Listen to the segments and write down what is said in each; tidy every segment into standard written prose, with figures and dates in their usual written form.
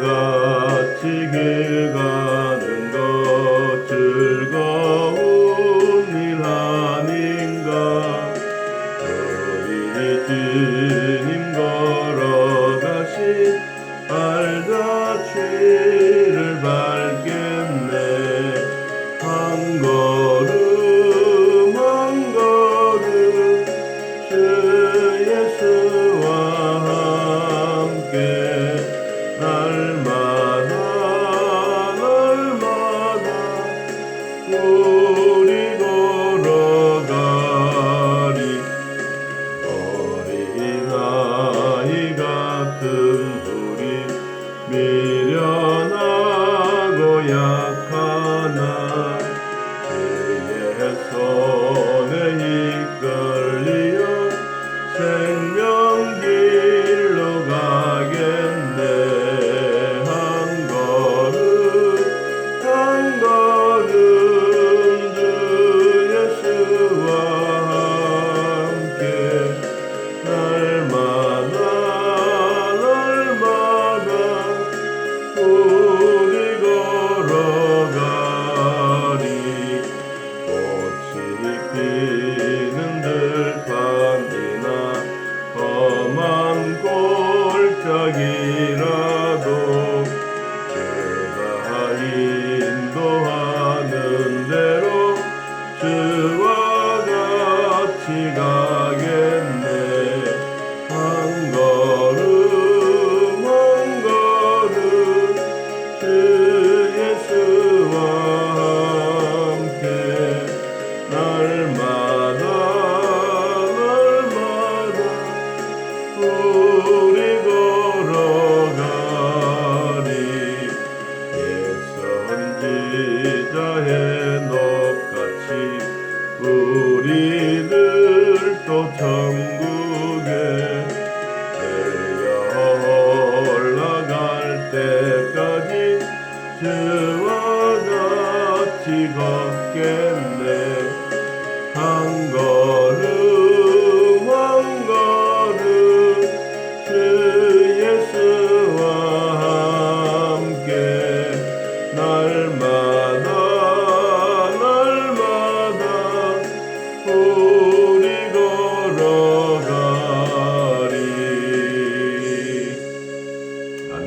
같이 길 가는 것 즐거운 일 아닌가. 우리 주님 걸어가신 알자취를 밟겠네. 한 걸음 한 걸음 주 예수와 함께 날마다 날마다 우리 걸어가리. 어린아이 같은 우리 미련하고 약하나 주의 손에 이끌리어 생명길로 가겠네. 한 걸음 한 걸음 주 예수와 함께 날마다 날마다 우리 걸어가리. 꽃이 피는 들판이나 험한 골짜기라도 주가 인도하는 대로 주와 같이 가겠네. 한 걸음 한 걸음 주 예수와 함께 날마다 날마다 우리 걸어가리. 옛 선지자의 녹같이 우리들도 천국에 되어 올라갈 때까지 주와 같이 걷겠네. 한 걸음 한 걸음 주 예수와 함께 날마다 날마다 우리 걸어가리. 아멘.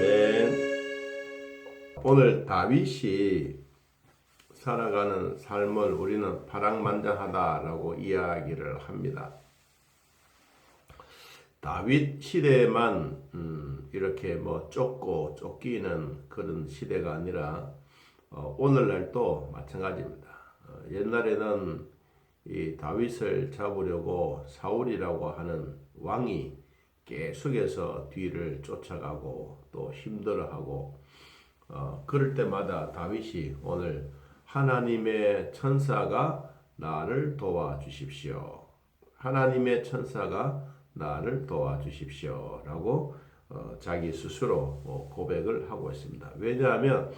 오늘 다윗이 살아가는 삶을 우리는 파랑만장하다라고 이야기를 합니다. 다윗 시대에만 이렇게 뭐 쫓고 쫓기는 그런 시대가 아니라 오늘날도 마찬가지입니다. 옛날에는 이 다윗을 잡으려고 사울이라고 하는 왕이 계속해서 뒤를 쫓아가고 또 힘들어하고 그럴 때마다 다윗이 오늘 하나님의 천사가 나를 도와주십시오. 하나님의 천사가 나를 도와주십시오. 라고 자기 스스로 고백을 하고 있습니다. 왜냐하면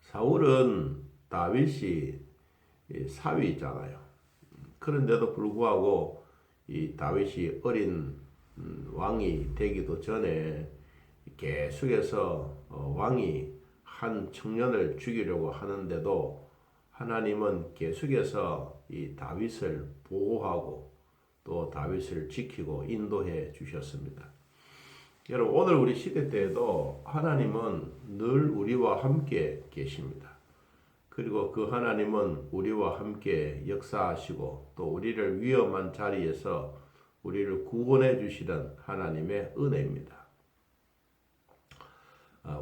사울은 다윗이 사위잖아요. 그런데도 불구하고 이 다윗이 어린 왕이 되기도 전에 계속해서 왕이 한 청년을 죽이려고 하는데도 하나님은 계속해서 이 다윗을 보호하고 또 다윗을 지키고 인도해 주셨습니다. 여러분, 오늘 우리 시대 때에도 하나님은 늘 우리와 함께 계십니다. 그리고 그 하나님은 우리와 함께 역사하시고 또 우리를 위험한 자리에서 우리를 구원해 주시는 하나님의 은혜입니다.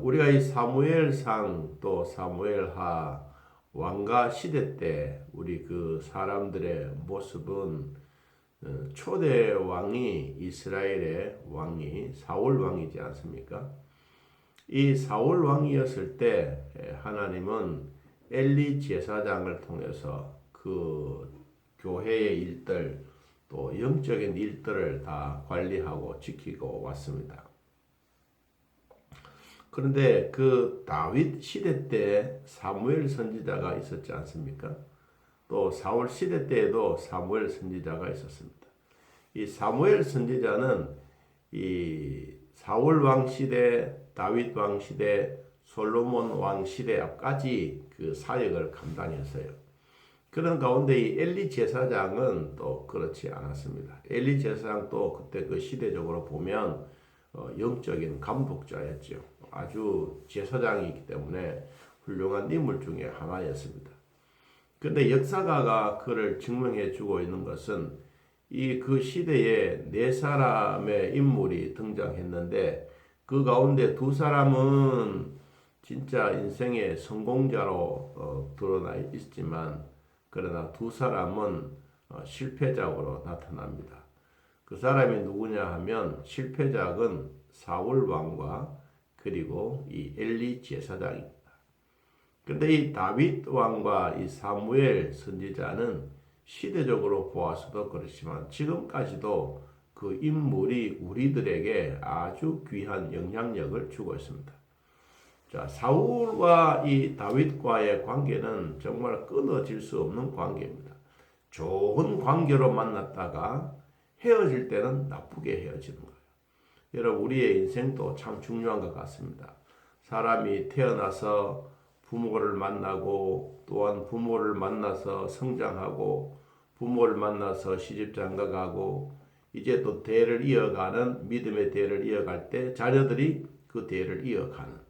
우리가 이 사무엘상 또 사무엘하 왕가 시대 때 우리 그 사람들의 모습은 초대 왕이 이스라엘의 왕이 사울 왕이지 않습니까? 이 사울 왕이었을 때 하나님은 엘리 제사장을 통해서 그 교회의 일들 또 영적인 일들을 다 관리하고 지키고 왔습니다. 그런데 그 다윗 시대 때 사무엘 선지자가 있었지 않습니까? 또 사울 시대 때에도 사무엘 선지자가 있었습니다. 이 사무엘 선지자는 이 사울 왕 시대 다윗 왕 시대, 솔로몬 왕 시대까지 그 사역을 감당했어요. 그런 가운데 이 엘리 제사장은 또 그렇지 않았습니다. 엘리 제사장도 그때 그 시대적으로 보면 영적인 감독자였죠. 아주 제사장이기 때문에 훌륭한 인물 중에 하나였습니다. 근데 역사가가 그를 증명해 주고 있는 것은 이 그 시대에 네 사람의 인물이 등장했는데 그 가운데 두 사람은 진짜 인생의 성공자로 드러나 있지만 그러나 두 사람은 실패작으로 나타납니다. 그 사람이 누구냐 하면 실패작은 사울 왕과 그리고 이 엘리 제사장입니다. 근데 이 다윗 왕과 이 사무엘 선지자는 시대적으로 보아서도 그렇지만 지금까지도 그 인물이 우리들에게 아주 귀한 영향력을 주고 있습니다. 자, 사울과 이 다윗과의 관계는 정말 끊어질 수 없는 관계입니다. 좋은 관계로 만났다가 헤어질 때는 나쁘게 헤어지는 거예요. 여러분, 우리의 인생도 참 중요한 것 같습니다. 사람이 태어나서 부모를 만나고 또한 부모를 만나서 성장하고 부모를 만나서 시집장가 가고 이제 또 대를 이어가는 믿음의 대를 이어갈 때 자녀들이 그 대를 이어가는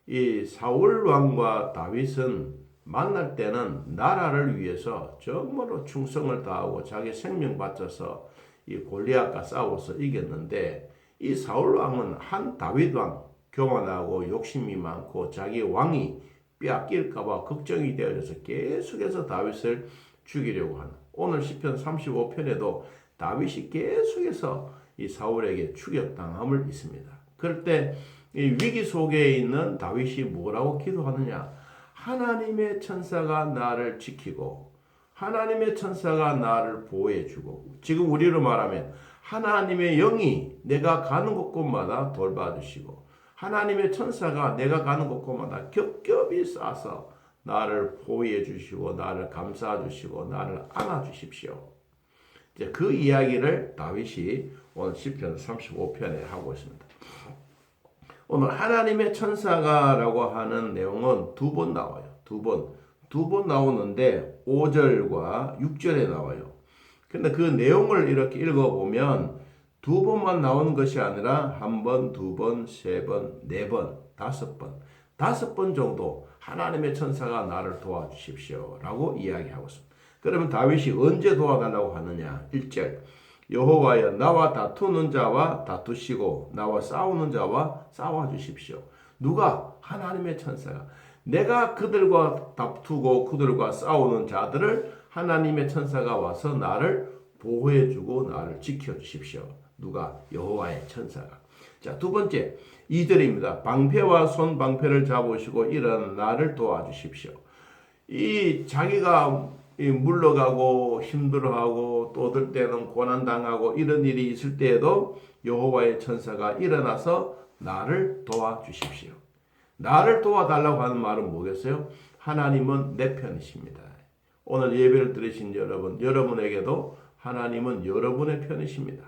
이 사울 왕과 다윗은 만날 때는 나라를 위해서 정말로 충성을 다하고 자기 생명 바쳐서 이 골리앗과 싸워서 이겼는데 이 사울 왕은 한 다윗 왕 교만하고 욕심이 많고 자기 왕이 빼앗길까봐 걱정이 되어져서 계속해서 다윗을 죽이려고 하는 오늘 시편 35편에도 다윗이 계속해서 이 사울에게 추격당함을 있습니다. 그럴 때 이 위기 속에 있는 다윗이 뭐라고 기도하느냐? 하나님의 천사가 나를 지키고 하나님의 천사가 나를 보호해주고 지금 우리로 말하면 하나님의 영이 내가 가는 곳곳마다 돌봐주시고 하나님의 천사가 내가 가는 곳곳마다 겹겹이 싸서 나를 보호해 주시고 나를 감싸 주시고 나를 안아 주십시오. 이제 그 이야기를 다윗이 오늘 시편 35편에 하고 있습니다. 오늘 하나님의 천사가라고 하는 내용은 두 번 나와요. 두 번 나오는데 5절과 6절에 나와요. 근데 그 내용을 이렇게 읽어보면 두 번만 나오는 것이 아니라 한 번, 두 번, 세 번, 네 번, 다섯 번 정도 하나님의 천사가 나를 도와주십시오 라고 이야기하고 있습니다. 그러면 다윗이 언제 도와달라고 하느냐? 1절 여호와여 나와 다투는 자와 다투시고 나와 싸우는 자와 싸워주십시오. 누가? 하나님의 천사가. 내가 그들과 다투고 그들과 싸우는 자들을 하나님의 천사가 와서 나를 보호해주고 나를 지켜주십시오. 누가? 여호와의 천사가. 자, 두 번째 2절입니다. 방패와 손방패를 잡으시고 일어나 나를 도와주십시오. 이 자기가 물러가고 힘들어하고 또 어떨 때는 고난당하고 이런 일이 있을 때에도 여호와의 천사가 일어나서 나를 도와주십시오. 나를 도와달라고 하는 말은 뭐겠어요? 하나님은 내 편이십니다. 오늘 예배를 들으신 여러분에게도 하나님은 여러분의 편이십니다.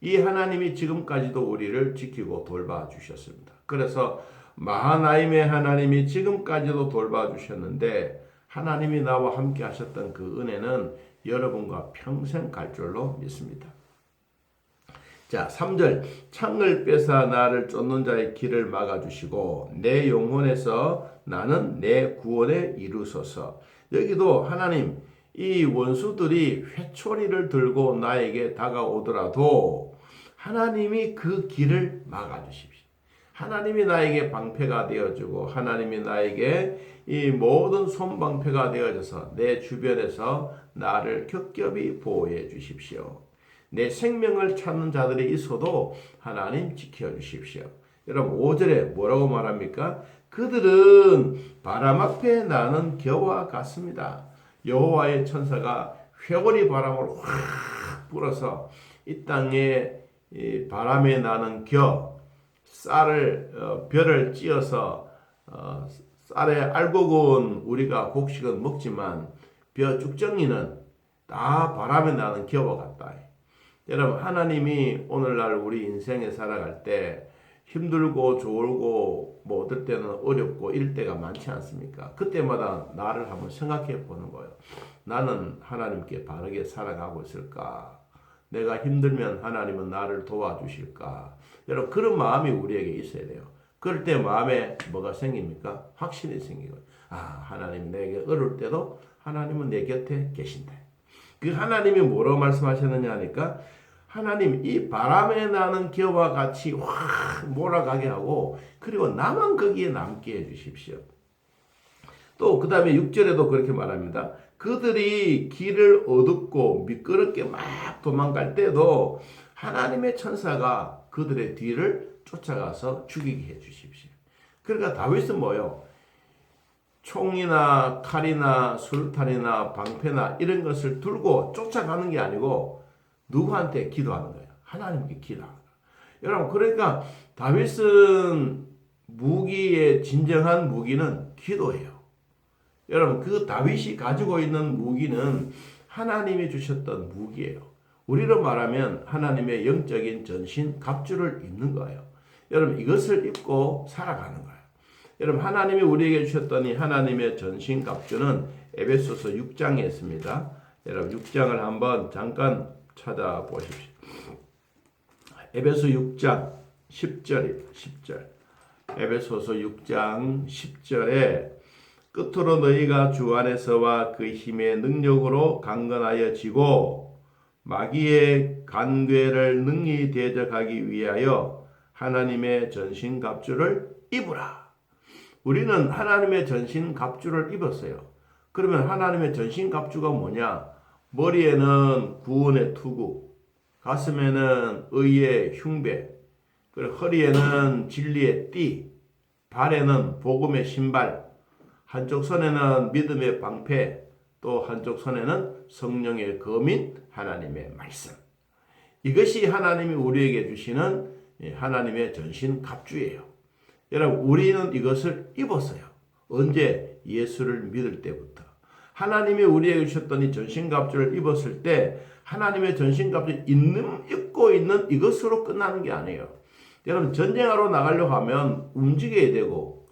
이 하나님이 지금까지도 우리를 지키고 돌봐주셨습니다. 그래서 마하나임의 하나님이 지금까지도 돌봐주셨는데 하나님이 나와 함께 하셨던 그 은혜는 여러분과 평생 갈 줄로 믿습니다. 자, 3절 창을 빼사 나를 쫓는 자의 길을 막아주시고 내 영혼에서 나는 내 구원에 이루소서. 여기도 하나님 이 원수들이 회초리를 들고 나에게 다가오더라도 하나님이 그 길을 막아주십시오. 하나님이 나에게 방패가 되어주고 하나님이 나에게 이 모든 손방패가 되어져서 내 주변에서 나를 겹겹이 보호해 주십시오. 내 생명을 찾는 자들이 있어도 하나님 지켜주십시오. 여러분 5절에 뭐라고 말합니까? 그들은 바람 앞에 나는 겨와 같습니다. 여호와의 천사가 회오리 바람을 확 불어서 이 땅에 이 바람에 나는 벼를 찧어서 쌀에 알곡은 우리가 곡식은 먹지만 벼 쭉정이는 다 바람에 나는 겨와 같다. 여러분 하나님이 오늘날 우리 인생에 살아갈 때 힘들고 졸고 뭐 어떨 때는 어렵고 이럴 때가 많지 않습니까? 그때마다 나를 한번 생각해 보는 거예요. 나는 하나님께 바르게 살아가고 있을까? 내가 힘들면 하나님은 나를 도와주실까? 여러분 그런 마음이 우리에게 있어야 돼요. 그럴 때 마음에 뭐가 생깁니까? 확신이 생기고 하나님 내게 어려울 때도 하나님은 내 곁에 계신다. 그 하나님이 뭐라고 말씀하셨느냐 하니까 하나님 이 바람에 나는 겨와 같이 확 몰아가게 하고 그리고 나만 거기에 남게 해주십시오. 또 그 다음에 6절에도 그렇게 말합니다. 그들이 길을 어둡고 미끄럽게 막 도망갈 때도 하나님의 천사가 그들의 뒤를 쫓아가서 죽이게 해주십시오. 그러니까 다윗은 뭐요? 총이나 칼이나 술탄이나 방패나 이런 것을 들고 쫓아가는 게 아니고 누구한테 기도하는 거예요? 하나님께 기도하는 거예요. 여러분 그러니까 다윗은 무기의 진정한 무기는 기도예요. 여러분 그 다윗이 가지고 있는 무기는 하나님이 주셨던 무기예요. 우리로 말하면 하나님의 영적인 전신 갑주를 입는 거예요. 여러분 이것을 입고 살아가는 거예요. 여러분 하나님이 우리에게 주셨던 이 하나님의 전신 갑주는 에베소서 6장에 있습니다. 여러분 6장을 한번 잠깐 찾아보십시오. 에베소 6장 10절입니다. 10절. 에베소서 6장 10절에 끝으로 너희가 주 안에서와 그 힘의 능력으로 강건하여 지고 마귀의 간괴를 능히 대적하기 위하여 하나님의 전신 갑주를 입으라. 우리는 하나님의 전신 갑주를 입었어요. 그러면 하나님의 전신 갑주가 뭐냐? 머리에는 구원의 투구, 가슴에는 의의 흉배, 그리고 허리에는 진리의 띠, 발에는 복음의 신발, 한쪽 손에는 믿음의 방패, 또 한쪽 손에는 성령의 검인 하나님의 말씀. 이것이 하나님이 우리에게 주시는 하나님의 전신 갑주예요. 여러분 우리는 이것을 입었어요. 언제? 예수를 믿을 때부터. 하나님이 우리에게 주셨던 이 전신 갑주를 입었을 때 하나님의 전신 갑주 입고 있는 이것으로 끝나는 게 아니에요. 여러분 전쟁하러 나가려고 하면 움직여야 되고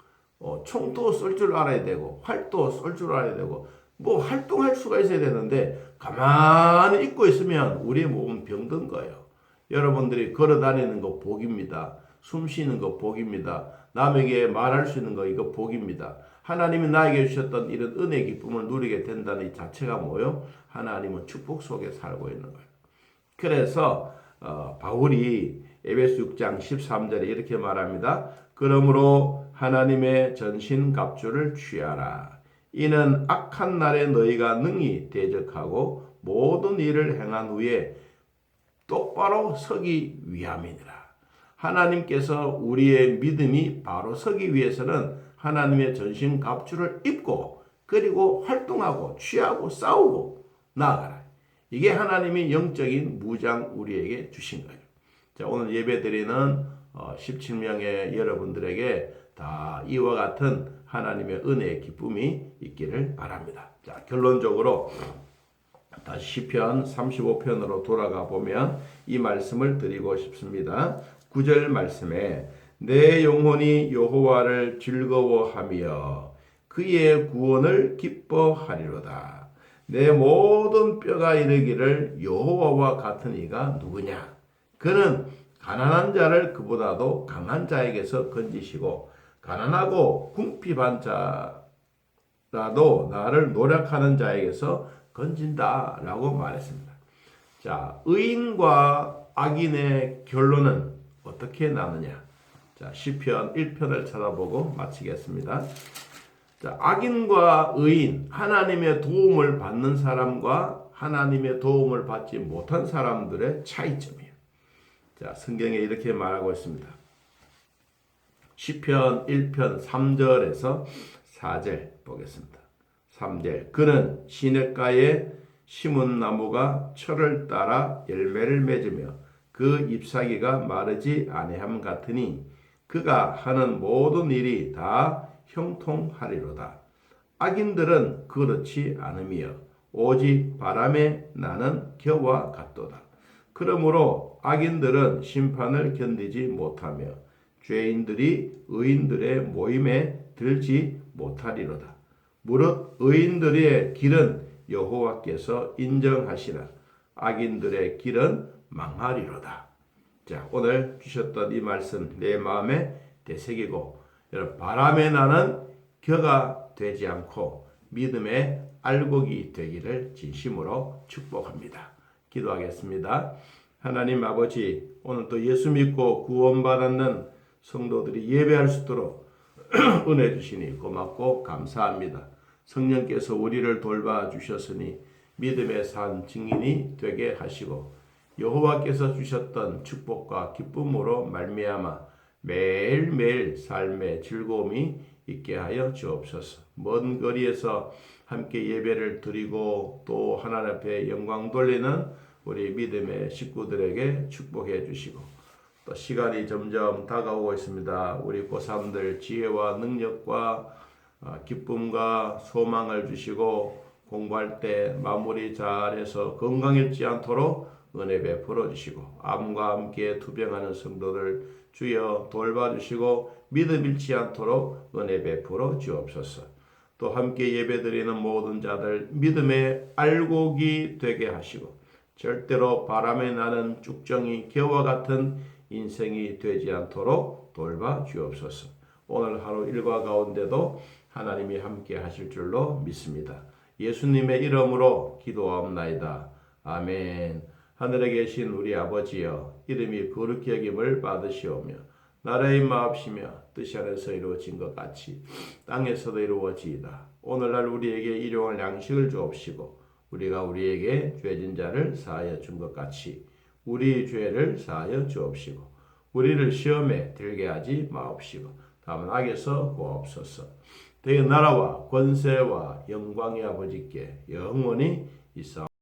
총도 쏠 줄 알아야 되고 활도 쏠 줄 알아야 되고 뭐 활동할 수가 있어야 되는데 가만히 입고 있으면 우리의 몸은 병든 거예요. 여러분들이 걸어 다니는 거 복입니다. 숨 쉬는 거 복입니다. 남에게 말할 수 있는 거 이거 복입니다. 하나님이 나에게 주셨던 이런 은혜 기쁨을 누리게 된다는 이 자체가 뭐요? 하나님은 축복 속에 살고 있는 거예요. 그래서 바울이 에베소 6장 13절에 이렇게 말합니다. 그러므로 하나님의 전신 갑주를 취하라. 이는 악한 날에 너희가 능히 대적하고 모든 일을 행한 후에 똑바로 서기 위함이니라. 하나님께서 우리의 믿음이 바로 서기 위해서는 하나님의 전신 갑주를 입고 그리고 활동하고 취하고 싸우고 나아가라. 이게 하나님이 영적인 무장 우리에게 주신 거예요. 자, 오늘 예배드리는 17명의 여러분들에게 다 이와 같은 하나님의 은혜의 기쁨이 있기를 바랍니다. 자, 결론적으로 다시 시편 35편으로 돌아가 보면 이 말씀을 드리고 싶습니다. 9절 말씀에 내 영혼이 여호와를 즐거워하며 그의 구원을 기뻐하리로다. 내 모든 뼈가 이르기를 여호와와 같은 이가 누구냐? 그는 가난한 자를 그보다도 강한 자에게서 건지시고 가난하고 궁핍한 자라도 나를 노력하는 자에게서 건진다라고 말했습니다. 자, 의인과 악인의 결론은 어떻게 나느냐? 자, 시편 1편을 찾아보고 마치겠습니다. 자, 악인과 의인, 하나님의 도움을 받는 사람과 하나님의 도움을 받지 못한 사람들의 차이점이에요. 자, 성경에 이렇게 말하고 있습니다. 시편 1편 3절에서 4절 보겠습니다. 3절 그는 시냇가에 심은 나무가 철을 따라 열매를 맺으며 그 잎사귀가 마르지 아니함 같으니 그가 하는 모든 일이 다 형통하리로다. 악인들은 그렇지 않으며 오직 바람에 나는 겨와 같도다. 그러므로 악인들은 심판을 견디지 못하며 죄인들이 의인들의 모임에 들지 못하리로다. 무릇 의인들의 길은 여호와께서 인정하시나 악인들의 길은 망하리로다. 자, 오늘 주셨던 이 말씀 내 마음에 되새기고 여러분 바람에 나는 겨가 되지 않고 믿음의 알곡이 되기를 진심으로 축복합니다. 기도하겠습니다. 하나님 아버지, 오늘 또 예수 믿고 구원받는 성도들이 예배할 수 있도록 은혜 주시니 고맙고 감사합니다. 성령께서 우리를 돌봐주셨으니 믿음의 산 증인이 되게 하시고 여호와께서 주셨던 축복과 기쁨으로 말미암아 매일매일 삶의 즐거움이 있게 하여 주옵소서. 먼 거리에서 함께 예배를 드리고 또 하나님 앞에 영광 돌리는 우리 믿음의 식구들에게 축복해 주시고 또 시간이 점점 다가오고 있습니다. 우리 고3들 지혜와 능력과 기쁨과 소망을 주시고 공부할 때 마무리 잘해서 건강해지지 않도록 은혜 베풀어 주시고 암과 함께 투병하는 성도들 주여 돌봐주시고 믿음 잃지 않도록 은혜 베풀어 주옵소서. 또 함께 예배드리는 모든 자들 믿음의 알곡이 되게 하시고 절대로 바람에 나는 쭉정이 겨와 같은 인생이 되지 않도록 돌봐 주옵소서. 오늘 하루 일과 가운데도 하나님이 함께 하실 줄로 믿습니다. 예수님의 이름으로 기도하옵나이다. 아멘. 하늘에 계신 우리 아버지여, 이름이 거룩히 여김을 받으시오며 나라의 마옵시며 뜻이 하늘에서 이루어진 것 같이 땅에서도 이루어지이다. 오늘날 우리에게 일용할 양식을 주옵시고 우리가 우리에게 죄진 자를 사하여 준 것 같이 우리 죄를 사하여 주옵시고 우리를 시험에 들게 하지 마옵시고 다만 악에서 구하옵소서. 대의 나라와 권세와 영광의 아버지께 영원히 있사옵나이다.